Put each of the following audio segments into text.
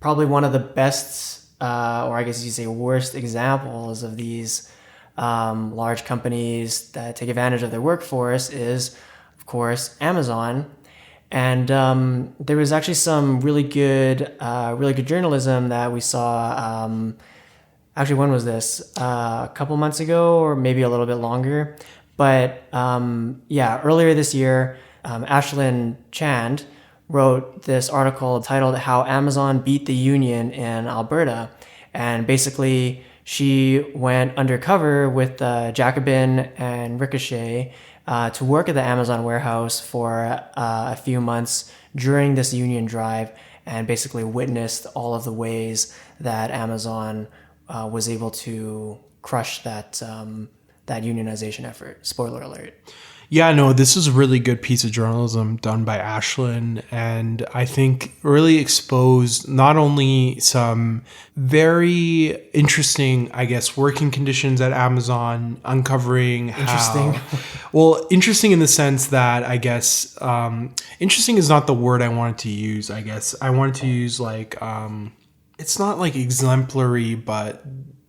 probably one of the best, or I guess you say worst examples of these large companies that take advantage of their workforce is, of course, Amazon. And there was actually some really good journalism that we saw. Actually, when was this? A couple months ago, or maybe a little bit longer. But yeah, earlier this year, Ashlynn Chand wrote this article titled "How Amazon Beat the Union in Alberta," and basically she went undercover with Jacobin and Ricochet to work at the Amazon warehouse for a few months during this union drive, and basically witnessed all of the ways that Amazon was able to crush that unionization effort. Spoiler alert. Yeah, no, this is a really good piece of journalism done by Ashlyn, and I think really exposed not only some very interesting, I guess, working conditions at Amazon, uncovering Interesting. how, well, interesting in the sense that I guess, interesting is not the word I wanted to use. I guess I wanted to use it's not like exemplary, but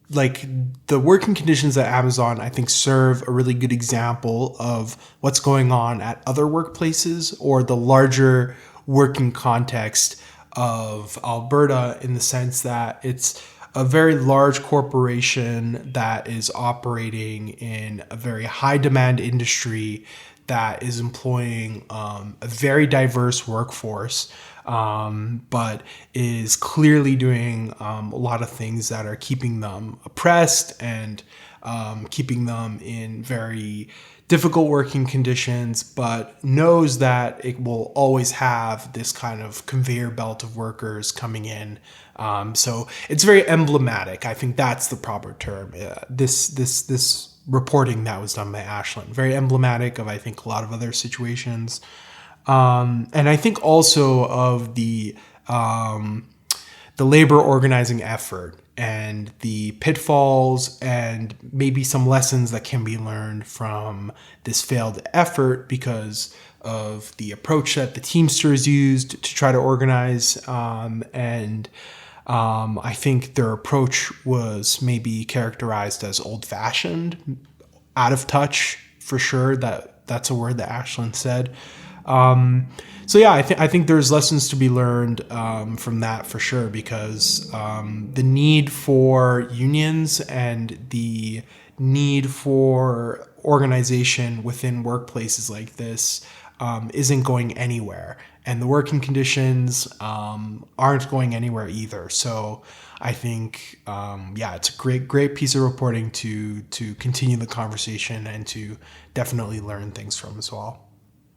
like the working conditions at Amazon, I think serve a really good example of what's going on at other workplaces or the larger working context of Alberta, in the sense that it's a very large corporation that is operating in a very high demand industry that is employing a very diverse workforce, but is clearly doing a lot of things that are keeping them oppressed and keeping them in very difficult working conditions, but knows that it will always have this kind of conveyor belt of workers coming in. So it's very emblematic. I think that's the proper term. This reporting that was done by Ashlyn, very emblematic of, I think, a lot of other situations. And I think also of the labor organizing effort and the pitfalls and maybe some lessons that can be learned from this failed effort because of the approach that the Teamsters used to try to organize. I think their approach was maybe characterized as old-fashioned, out of touch, for sure. That's a word that Ashlyn said. So yeah, I think there's lessons to be learned from that, for sure, because the need for unions and the need for organization within workplaces like this isn't going anywhere, and the working conditions aren't going anywhere either. So I think yeah, it's a great piece of reporting to continue the conversation and to definitely learn things from as well.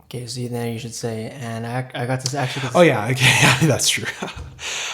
Okay, so then you should say, and I got to actually get Oh to, yeah, okay, yeah, that's true.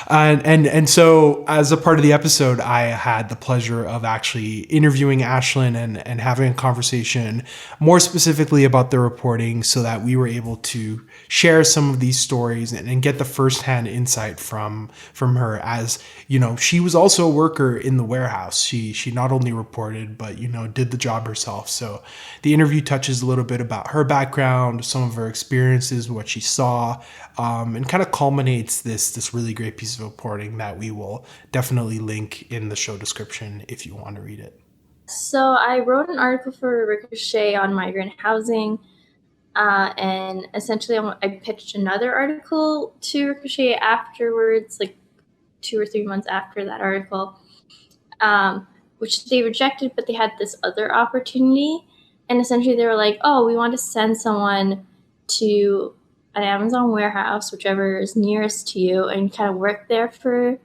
And so as a part of the episode, I had the pleasure of actually interviewing Ashlyn and having a conversation more specifically about the reporting, so that we were able to share some of these stories and get the firsthand insight from her. As you know, she was also a worker in the warehouse. She not only reported, but did the job herself. So the interview touches a little bit about her background, some of her experiences, what she saw, and kind of culminates this really great piece of reporting that we will definitely link in the show description if you want to read it. So I wrote an article for Ricochet on migrant housing, and essentially I pitched another article to Ricochet afterwards, like 2 or 3 months after that article, which they rejected, but they had this other opportunity. And essentially they were like, oh, we want to send someone to an Amazon warehouse, whichever is nearest to you, and kind of work there for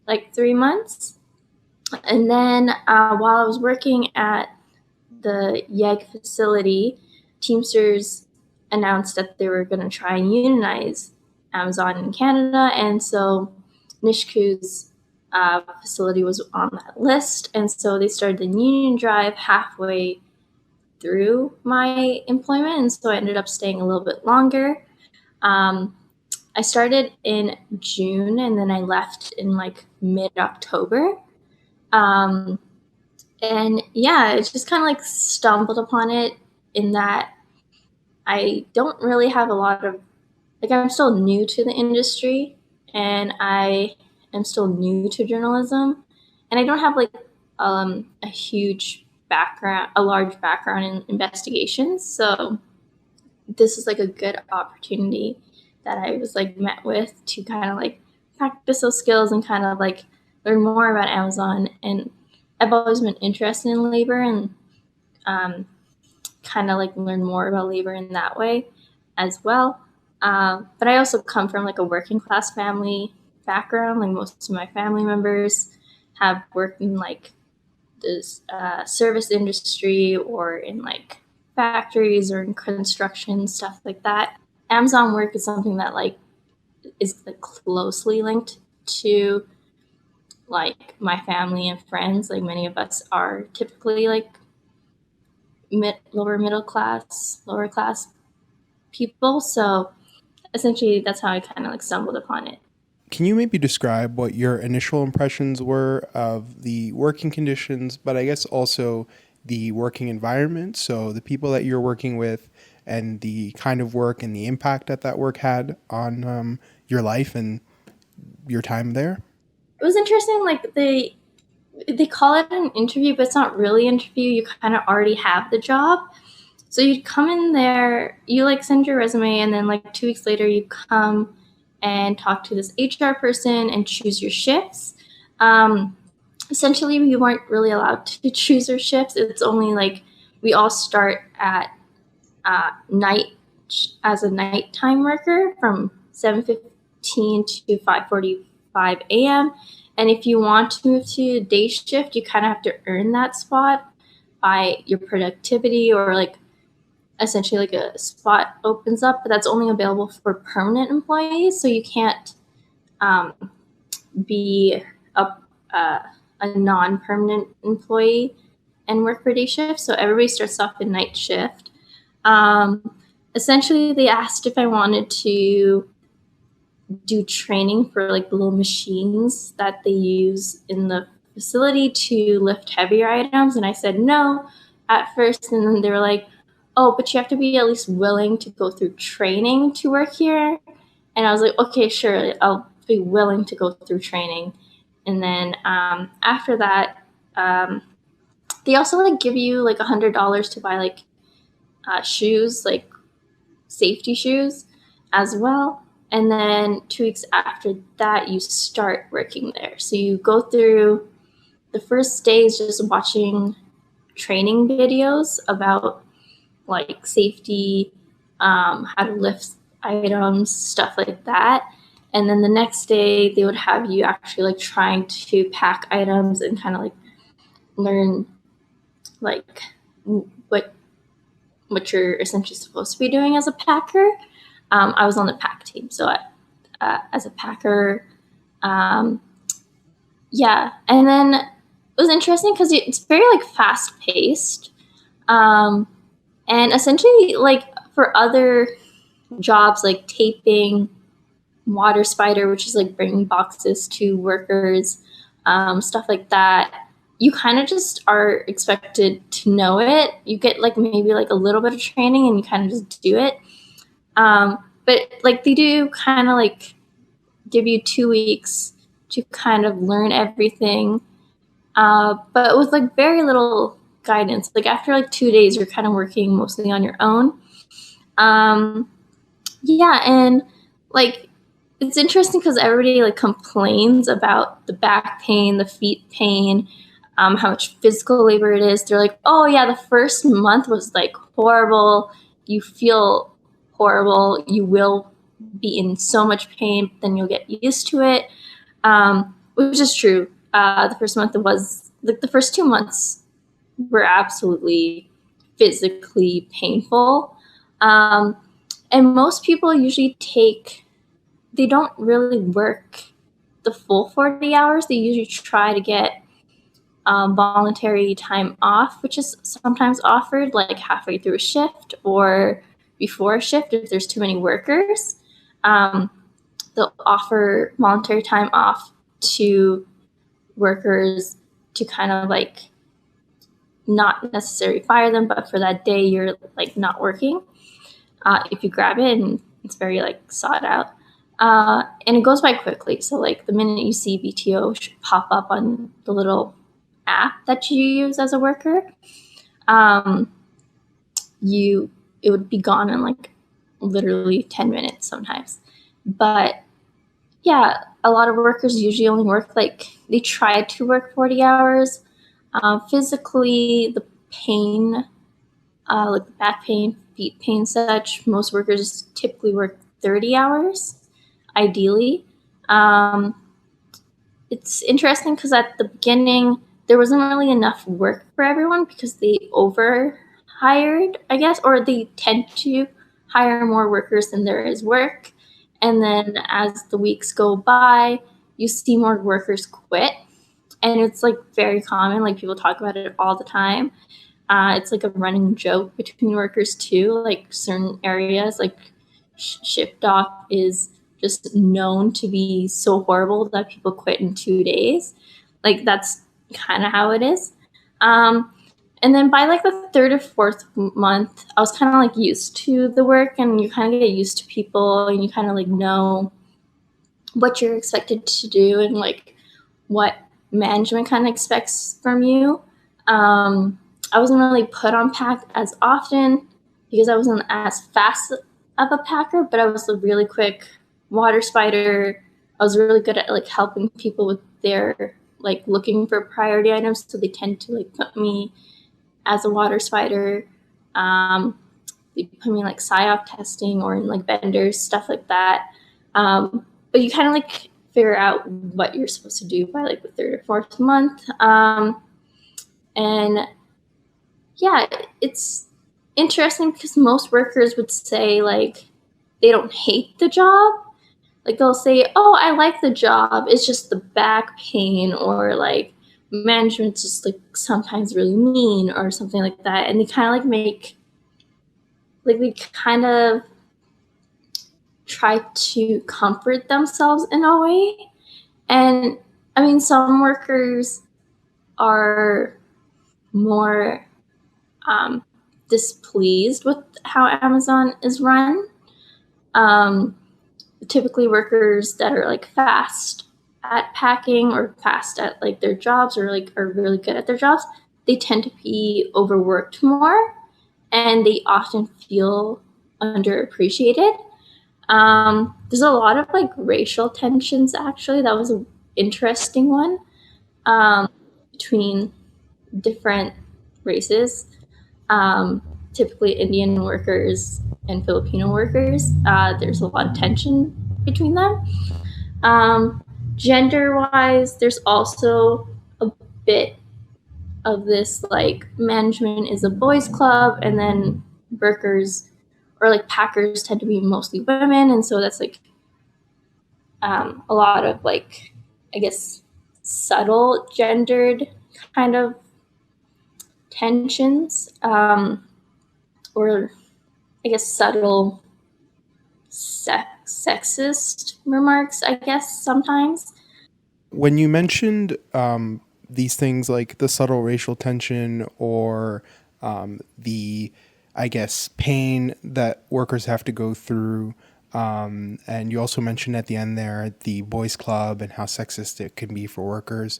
like 3 months. And then while I was working at the YEG facility, Teamsters announced that they were going to try and unionize Amazon in Canada. And so Nishku's facility was on that list. And so they started the union drive halfway through my employment. And so I ended up staying a little bit longer. I started in June, and then I left in like mid-October. And yeah, I just kind of like stumbled upon it in that I don't really have a lot of, like, I'm still new to the industry, and I am still new to journalism, and I don't have like a huge background, a large background in investigations. So this is like a good opportunity that I was like met with to kind of like practice those skills and kind of like learn more about Amazon. And I've always been interested in labor and kind of like learn more about labor in that way as well. But I also come from like a working class family background. Like most of my family members have worked in like this service industry or in like factories or in construction, stuff like that. Amazon work is something that like is like closely linked to like my family and friends. Like many of us are typically like lower class people. So essentially that's how I kind of like stumbled upon it. Can you maybe describe what your initial impressions were of the working conditions, but I guess also the working environment? So the people that you're working with and the kind of work and the impact that that work had on your life and your time there? It was interesting. Like they call it an interview, but it's not really an interview. You kind of already have the job. So you come in there, you like send your resume, and then like 2 weeks later, you come and talk to this HR person and choose your shifts. Essentially, we weren't really allowed to choose our shifts. It's only like we all start at night as a nighttime worker from 7:15 to 5:45 a.m. And if you want to move to day shift, you kind of have to earn that spot by your productivity, or like essentially like a spot opens up, but that's only available for permanent employees. So you can't be a non-permanent employee and work for day shift. So everybody starts off in night shift. Essentially, they asked if I wanted to do training for like the little machines that they use in the facility to lift heavier items, and I said no at first, and then they were like, oh, but you have to be at least willing to go through training to work here. And I was like, okay, sure, I'll be willing to go through training. And then after that, they also like give you like $100 to buy like shoes, like safety shoes as well. And then 2 weeks after that, you start working there. So you go through the first days just watching training videos about like safety, how to lift items, stuff like that. And then the next day, they would have you actually like trying to pack items and kind of like learn like what you're essentially supposed to be doing as a packer. I was on the pack team, so as a packer, yeah. And then it was interesting because it's very like fast paced, and essentially like for other jobs like taping, water spider, which is like bringing boxes to workers, stuff like that. You kind of just are expected to know it. You get like maybe like a little bit of training and you kind of just do it. But like they do kind of like give you 2 weeks to kind of learn everything, but with like very little guidance. Like after like 2 days, you're kind of working mostly on your own. Yeah, and like it's interesting because everybody like complains about the back pain, the feet pain, how much physical labor it is. They're like, oh yeah, the first month was like horrible. You feel horrible. You will be in so much pain, but then you'll get used to it, which is true. The first month was like the first 2 months were absolutely physically painful. And most people usually they don't really work the full 40 hours. They usually try to get voluntary time off, which is sometimes offered like halfway through a shift or before a shift if there's too many workers. They'll offer voluntary time off to workers to kind of like not necessarily fire them, but for that day you're like not working. If you grab it, and it's very like sought out. And it goes by quickly. So like the minute you see BTO should pop up on the little app that you use as a worker, you it would be gone in like literally 10 minutes sometimes. But yeah, a lot of workers usually only work they try to work 40 hours. Physically, the pain, like the back pain, feet pain, such, most workers typically work 30 hours, ideally. It's interesting because at the beginning, there wasn't really enough work for everyone because they overhired, I guess, or they tend to hire more workers than there is work. And then as the weeks go by, you see more workers quit. And it's like very common, like people talk about it all the time. It's like a running joke between workers too. Like certain areas, like ship dock is just known to be so horrible that people quit in 2 days. Like that's kind of how it is. And then by like the third or fourth month, I was kind of like used to the work, and you kind of get used to people, and you kind of like know what you're expected to do and like what management kind of expects from you. I wasn't really put on pack as often because I wasn't as fast of a packer, but I was a really quick water spider. I was really good at like helping people with their like looking for priority items, so they tend to like put me as a water spider. They put me in like PSYOP testing or in like vendors, stuff like that. But you kind of like figure out what you're supposed to do by like the third or fourth month. And yeah, it's interesting because most workers would say like they don't hate the job. Like they'll say, "Oh, I like the job. It's just the back pain," or like management's just like sometimes really mean or something like that. And they kind of they kind of try to comfort themselves in a way. And I mean, some workers are more displeased with how Amazon is run. Typically, workers that are like fast at packing or fast at like their jobs or like are really good at their jobs, they tend to be overworked more, and they often feel underappreciated. There's a lot of like racial tensions. Actually, that was an interesting one between different races. Typically, Indian workers and Filipino workers. There's a lot of tension between them. Gender-wise, there's also a bit of this like management is a boys' club, and then workers or like packers tend to be mostly women, and so that's like a lot of like I guess subtle gendered kind of tensions, or I guess subtle sexist remarks, I guess sometimes. When you mentioned these things like the subtle racial tension or the, I guess, pain that workers have to go through, and you also mentioned at the end there the boys' club and how sexist it can be for workers.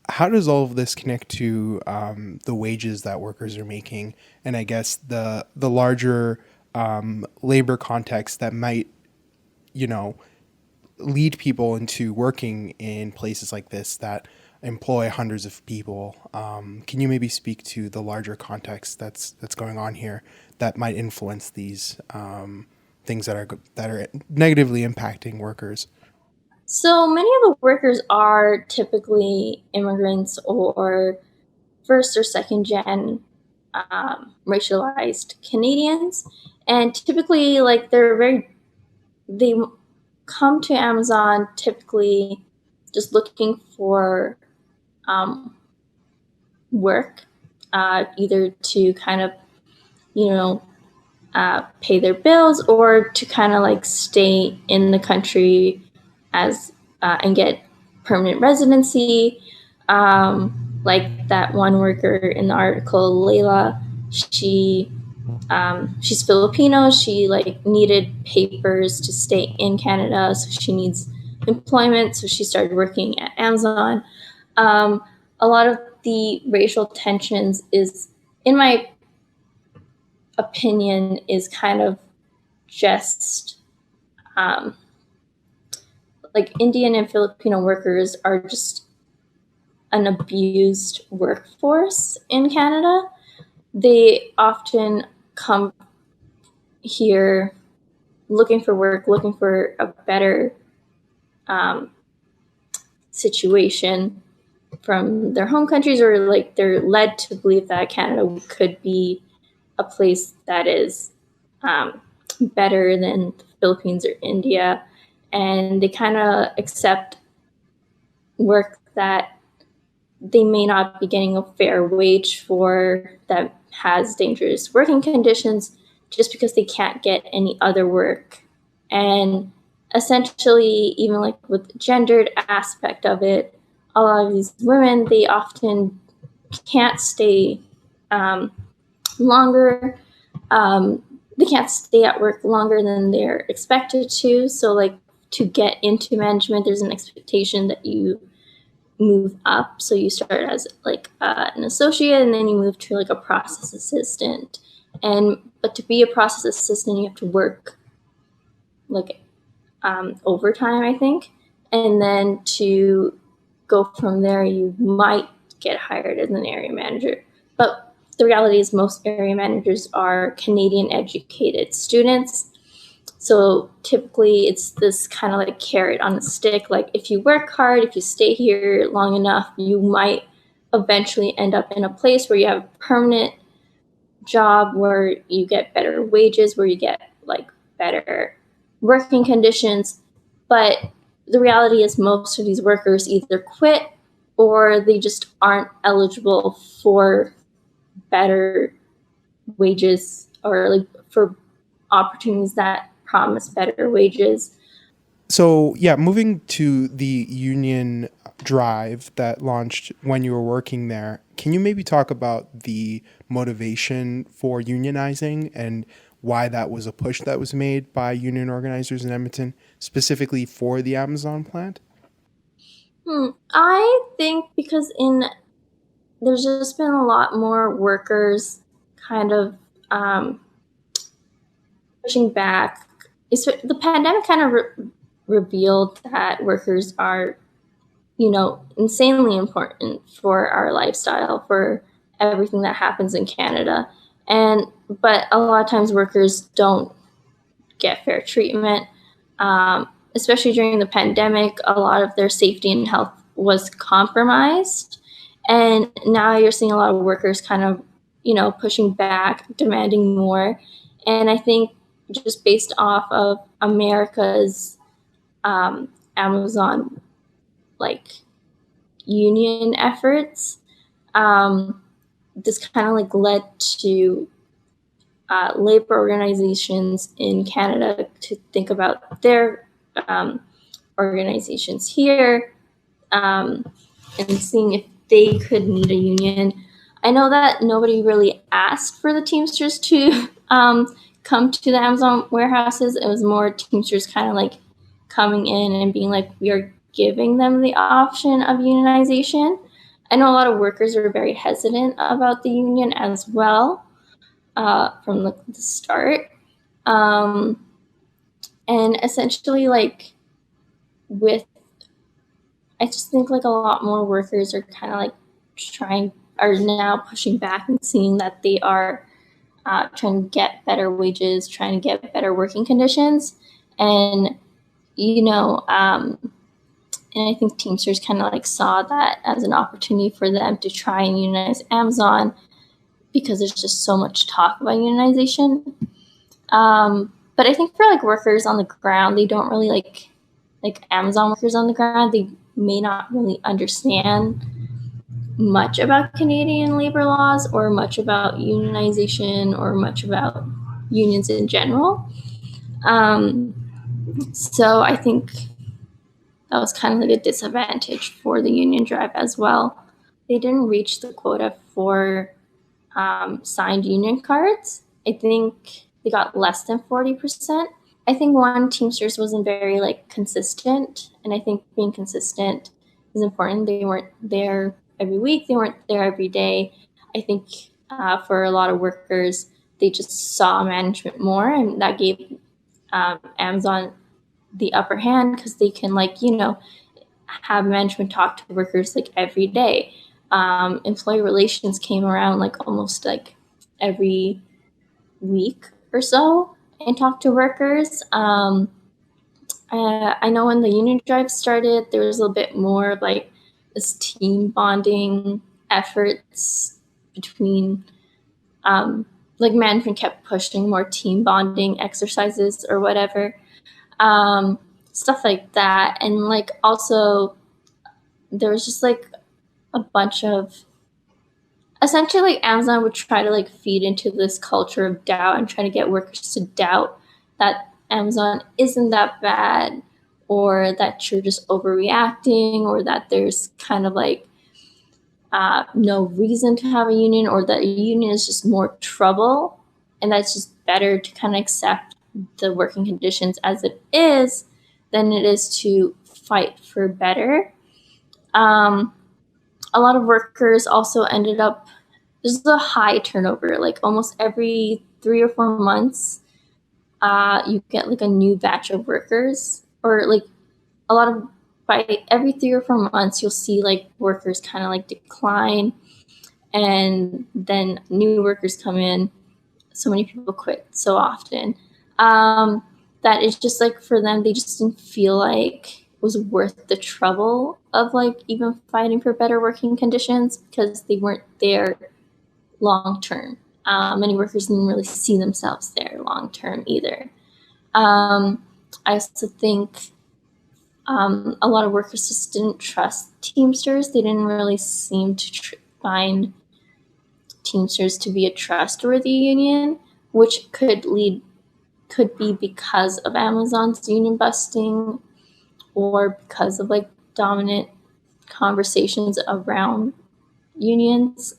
How does all of this connect to the wages that workers are making, and I guess the larger labor context that might, lead people into working in places like this that employ hundreds of people? Can you maybe speak to the larger context that's going on here that might influence these things that are negatively impacting workers? So many of the workers are typically immigrants or first or second gen racialized Canadians, and typically like they come to Amazon typically just looking for work, either to kind of you know pay their bills or to kind of like stay in the country as and get permanent residency. Like that one worker in the article, Layla, she she's Filipino. She like needed papers to stay in Canada, so she needs employment. So she started working at Amazon. A lot of the racial tensions is, in my opinion, is kind of just like Indian and Filipino workers are just an abused workforce in Canada. They often come here looking for work, looking for a better situation from their home countries, or like they're led to believe that Canada could be a place that is better than the Philippines or India. And they kind of accept work that they may not be getting a fair wage for, that has dangerous working conditions, just because they can't get any other work. And essentially, even like with the gendered aspect of it, a lot of these women, they often can't stay longer. They can't stay at work longer than they're expected to. So like to get into management, there's an expectation that you move up. So you start as like an associate, and then you move to like a process assistant. But to be a process assistant, you have to work like overtime, I think. And then to go from there, you might get hired as an area manager. But the reality is most area managers are Canadian educated students. So typically it's this kind of like carrot on a stick. Like if you work hard, if you stay here long enough, you might eventually end up in a place where you have a permanent job, where you get better wages, where you get like better working conditions. But the reality is most of these workers either quit or they just aren't eligible for better wages, or like for opportunities that promise better wages. So, yeah, moving to the union drive that launched when you were working there, can you maybe talk about the motivation for unionizing and why that was a push that was made by union organizers in Edmonton, specifically for the Amazon plant? I think because there's just been a lot more workers kind of pushing back. The pandemic kind of revealed that workers are, insanely important for our lifestyle, for everything that happens in Canada. But a lot of times workers don't get fair treatment, especially during the pandemic. A lot of their safety and health was compromised. And now you're seeing a lot of workers kind of, pushing back, demanding more. And I think just based off of America's Amazon like union efforts, this kind of like led to labor organizations in Canada to think about their organizations here, and seeing if they could need a union. I know that nobody really asked for the Teamsters to come to the Amazon warehouses. It was more Teamsters kind of like coming in and being like, we are giving them the option of unionization. I know a lot of workers are very hesitant about the union as well from the start. And essentially, like, I just think like a lot more workers are kind of like are now pushing back and seeing that they are trying to get better wages, trying to get better working conditions. And, and I think Teamsters kind of like saw that as an opportunity for them to try and unionize Amazon, because there's just so much talk about unionization. But I think for like workers on the ground, they don't really like Amazon workers on the ground, they may not really understand much about Canadian labor laws or much about unionization or much about unions in general. So I think that was kind of like a disadvantage for the union drive as well. They didn't reach the quota for signed union cards. I think they got less than 40%. I think one, Teamsters wasn't very like consistent, and I think being consistent is important. They weren't there every week, they weren't there every day. I think for a lot of workers, they just saw management more, and that gave Amazon the upper hand because they can, like, have management talk to workers like every day. Employee relations came around like almost like every week or so and talked to workers. I know when the union drive started, there was a little bit more of like this team bonding efforts between, like management kept pushing more team bonding exercises or whatever, stuff like that. And like also there was just like a bunch of, essentially like Amazon would try to like feed into this culture of doubt and try to get workers to doubt that Amazon isn't that bad, or that you're just overreacting, or that there's kind of like no reason to have a union, or that a union is just more trouble, and that's just better to kind of accept the working conditions as it is than it is to fight for better. A lot of workers also ended up, there's a high turnover, like almost every 3 or 4 months you get like a new batch of workers, or like a lot of, by every 3 or 4 months you'll see like workers kind of like decline, and then new workers come in. So many people quit so often, that it's just like for them, they just didn't feel like it was worth the trouble of like even fighting for better working conditions, because they weren't there long term. Many workers didn't really see themselves there long term either. I also think a lot of workers just didn't trust Teamsters. They didn't really seem to find Teamsters to be a trustworthy union, which could be because of Amazon's union busting, or because of like dominant conversations around unions.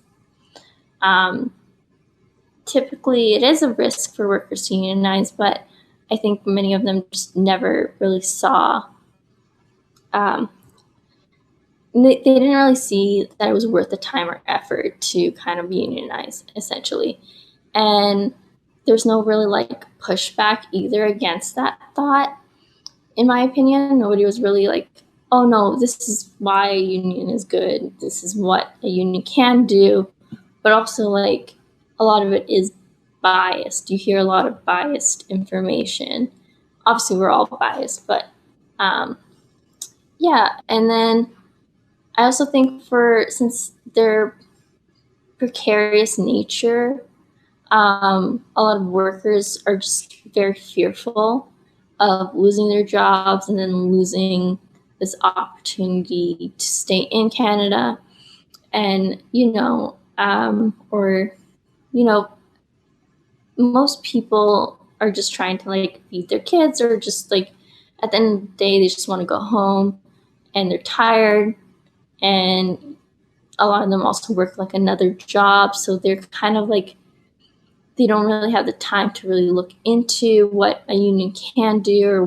Typically, it is a risk for workers to unionize, but I think many of them just never really saw. They didn't really see that it was worth the time or effort to kind of unionize, essentially. And there's no really like pushback either against that thought, in my opinion. Nobody was really like, oh no, this is why a union is good, this is what a union can do. But also, like, a lot of it is biased. You hear a lot of biased information. Obviously, we're all biased, but yeah. And then I also think, since their precarious nature, a lot of workers are just very fearful of losing their jobs and then losing this opportunity to stay in Canada. And, or, most people are just trying to like feed their kids, or just like at the end of the day, they just want to go home and they're tired. And a lot of them also work like another job. So they're kind of like, they don't really have the time to really look into what a union can do, or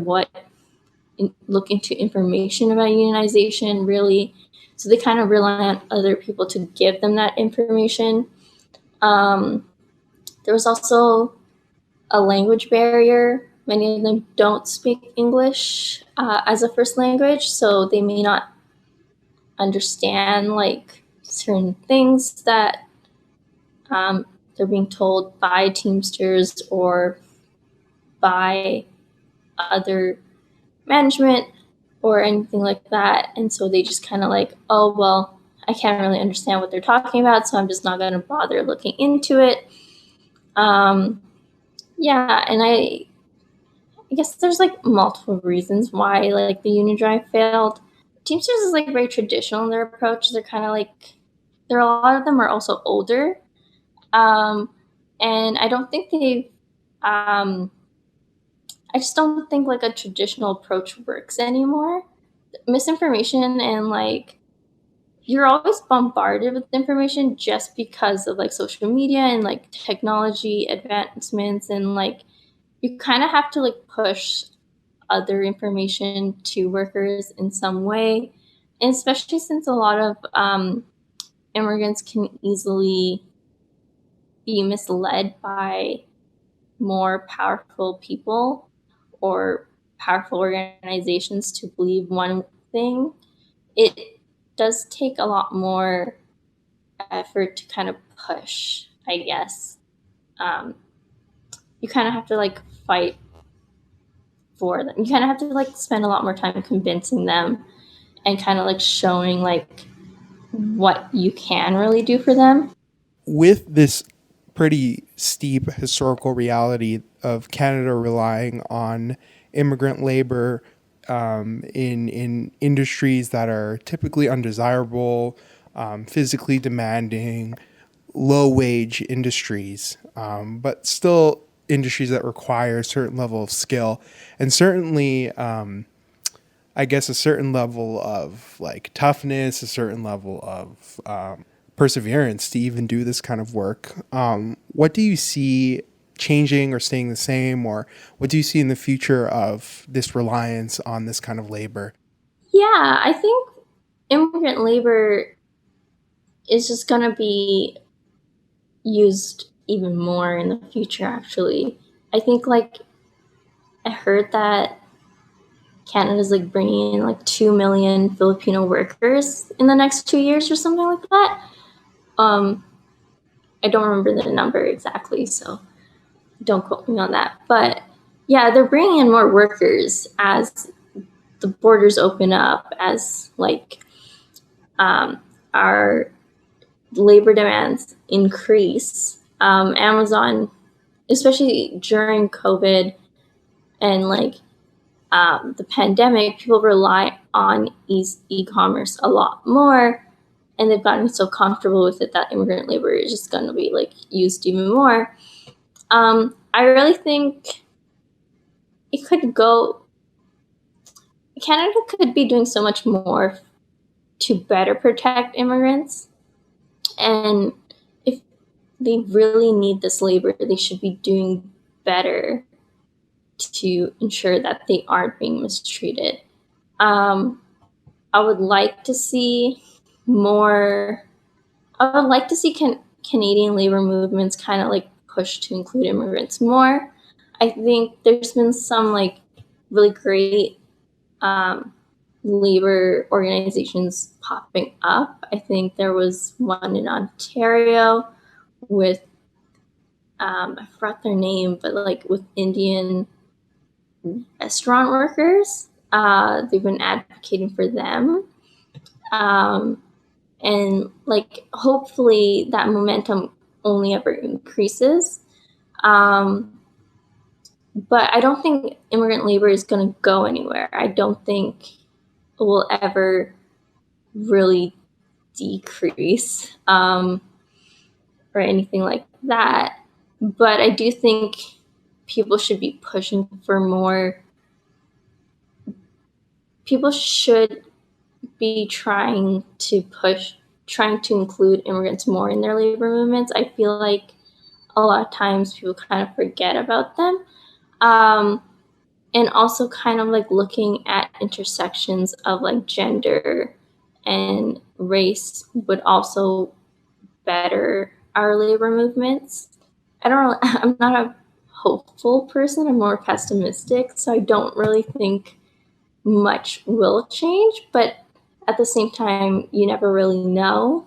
look into information about unionization, really. So they kind of rely on other people to give them that information. There was also a language barrier. Many of them don't speak English as a first language, so they may not understand like certain things that they're being told by Teamsters or by other management or anything like that. And so they just kind of like, oh, well, I can't really understand what they're talking about, so I'm just not going to bother looking into it. Yeah, and I guess there's like multiple reasons why like the union drive failed. Teamsters is like very traditional in their approach. They're kind of like, a lot of them are also older, and I don't think they've. I just don't think like a traditional approach works anymore. Misinformation and like you're always bombarded with information just because of like social media and like technology advancements, and like you kind of have to like push other information to workers in some way, and especially since a lot of immigrants can easily be misled by more powerful people or powerful organizations to believe one thing. It does take a lot more effort to kind of push, I guess. Um, you kind of have to like fight for them. You kind of have to like spend a lot more time convincing them and kind of like showing like what you can really do for them. With this pretty steep historical reality of Canada relying on immigrant labor in industries that are typically undesirable, physically demanding, low wage industries, but still industries that require a certain level of skill and certainly I guess a certain level of like toughness, a certain level of perseverance to even do this kind of work. What do you see changing or staying the same, or what do you see in the future of this reliance on this kind of labor? Yeah, I think immigrant labor is just going to be used even more in the future, actually. I think, like, I heard that Canada's like bringing in like 2 million Filipino workers in the next 2 years or something like that. Um, I don't remember the number exactly, so don't quote me on that. But yeah, they're bringing in more workers as the borders open up, as like our labor demands increase. Amazon, especially during COVID and like the pandemic, people rely on e-commerce a lot more, and they've gotten so comfortable with it that immigrant labor is just going to be like used even more. I really think it could go. Canada could be doing so much more to better protect immigrants, and if they really need this labor, they should be doing better to ensure that they aren't being mistreated. Um, I would like to see more. I would like to see Canadian labor movements kind of like push to include immigrants more. I think there's been some like really great um, labor organizations popping up. I think there was one in Ontario with I forgot their name, but like with Indian restaurant workers. They've been advocating for them. Um, and like hopefully that momentum only ever increases. Um, but I don't think immigrant labor is going to go anywhere. I don't think it will ever really decrease or anything like that. But I do think people should be pushing for more. People should be trying to include immigrants more in their labor movements. I feel like a lot of times people kind of forget about them. Um, and also kind of like looking at intersections of like gender and race would also better our labor movements. I don't really, I'm not a hopeful person. I'm more pessimistic, so I don't really think much will change, but at the same time, you never really know.